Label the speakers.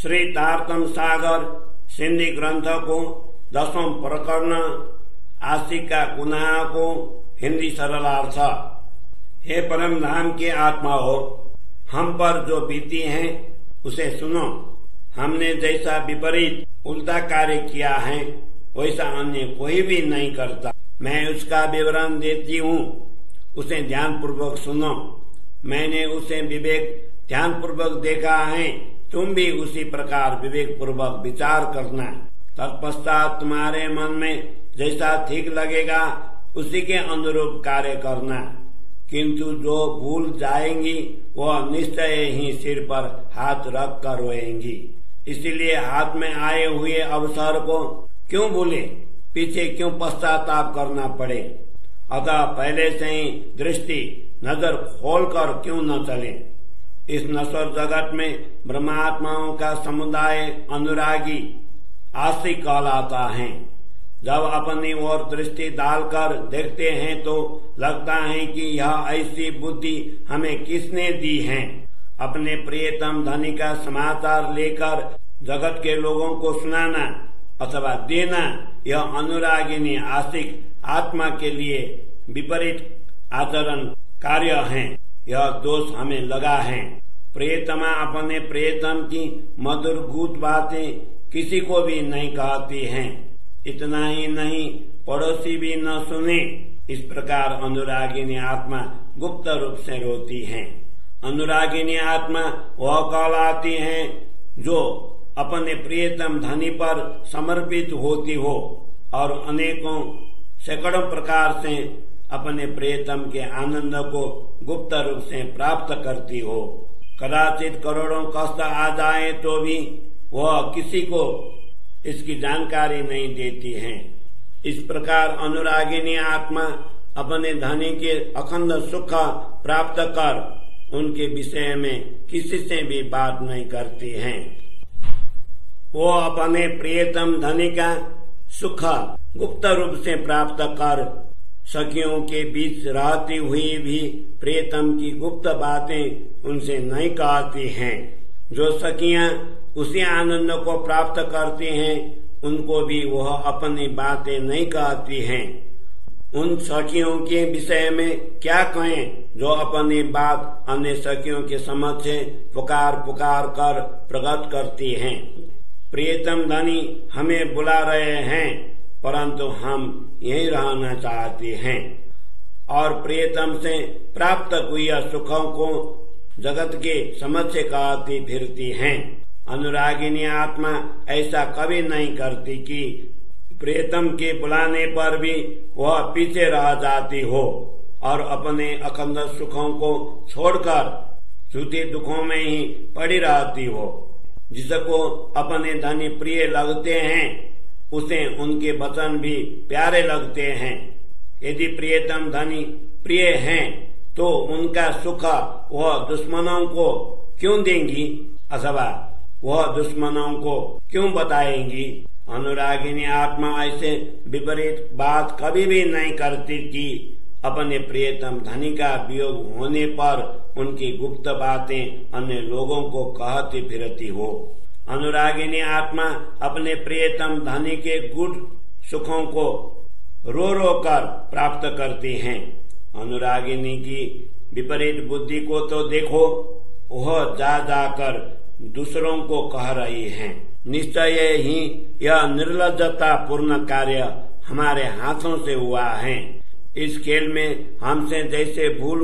Speaker 1: श्री तारतम सागर सिंधी ग्रंथ को 10वां प्रकरण आशिक का गुनाह को हिंदी सरलार्थ। हे परम धाम के आत्माओं, हम पर जो बीती है उसे सुनो। हमने जैसा विपरीत उल्टा कार्य किया है वैसा अन्य कोई भी नहीं करता। मैं उसका विवरण देती हूँ, उसे ध्यान पूर्वक सुनो। मैंने उसे विवेक ध्यान पूर्वक देखा है, तुम भी उसी प्रकार विवेक पूर्वक विचार करना। तत्पश्चात तुम्हारे मन में जैसा ठीक लगेगा उसी के अनुरूप कार्य करना। किंतु जो भूल जाएंगी वह निश्चय ही सिर पर हाथ रख कर रोएंगी। इसीलिए हाथ में आए हुए अवसर को क्यों भूले, पीछे क्यों पश्चाताप करना पड़े। अतः पहले से ही दृष्टि नजर खोलकर क्यों न चले। इस नश्वर जगत में ब्रह्मात्माओं का समुदाय अनुरागी आशिक कहलाता है। जब अपनी ओर दृष्टि डालकर देखते हैं तो लगता है कि यह ऐसी बुद्धि हमें किसने दी है। अपने प्रियतम धनी का समाचार लेकर जगत के लोगों को सुनाना अथवा देना, यह अनुरागिनी आशिक आत्मा के लिए विपरीत आचरण कार्य है। यह दोष हमें लगा है। प्रियतमा अपने प्रियतम की मधुर गूढ़ बातें किसी को भी नहीं कहती हैं। इतना ही नहीं, पड़ोसी भी न सुने। इस प्रकार अनुरागिनी आत्मा गुप्त रूप से रोती है। अनुरागिनी आत्मा वह कहलाती है जो अपने प्रियतम धनी पर समर्पित होती हो और अनेकों सैकड़ों प्रकार से अपने प्रियतम के आनंद को गुप्त रूप से प्राप्त करती हो। कदाचित करोड़ों कष्ट आ जाए तो भी वह किसी को इसकी जानकारी नहीं देती है। इस प्रकार अनुरागिनी आत्मा अपने धनी के अखंड सुख प्राप्त कर उनके विषय में किसी से भी बात नहीं करती है। वो अपने प्रियतम धनी का सुख गुप्त रूप से प्राप्त कर सखियों के बीच रहती हुई भी प्रियतम की गुप्त बातें उनसे नहीं कहती हैं। जो सखियां उसी आनंद को प्राप्त करती हैं उनको भी वह अपनी बातें नहीं कहती हैं। उन सखियों के विषय में क्या कहें जो अपनी बात अन्य सखियों के समक्ष पुकार पुकार कर प्रकट करती हैं। प्रियतम धनी हमें बुला रहे हैं परंतु हम यहीं रहना चाहते हैं और प्रियतम से प्राप्त हुई सुखों को जगत के समक्ष कहती फिरती हैं। अनुरागिनी आत्मा ऐसा कभी नहीं करती कि प्रियतम के बुलाने पर भी वह पीछे रह जाती हो और अपने अखंड सुखों को छोड़कर झूठे दुखों में ही पड़ी रहती हो। जिसको अपने धनी प्रिय लगते हैं उसे उनके वचन भी प्यारे लगते हैं। यदि प्रियतम धनी प्रिय हैं तो उनका सुख वह दुश्मनों को क्यों देंगी अथवा वह दुश्मनों को क्यों बताएंगी। अनुरागिनी आत्मा ऐसे विपरीत बात कभी भी नहीं करती कि अपने प्रियतम धनी का वियोग होने पर उनकी गुप्त बातें अन्य लोगों को कहती फिरती हो। अनुरागिनी आत्मा अपने प्रियतम धनी के गुण सुखों को रो रो कर प्राप्त करती हैं। अनुरागिनी की विपरीत बुद्धि को तो देखो, वह जा जाकर दूसरों को कह रही हैं। निश्चय ही यह निर्लज्जता पूर्ण कार्य हमारे हाथों से हुआ है। इस खेल में हमसे जैसे भूल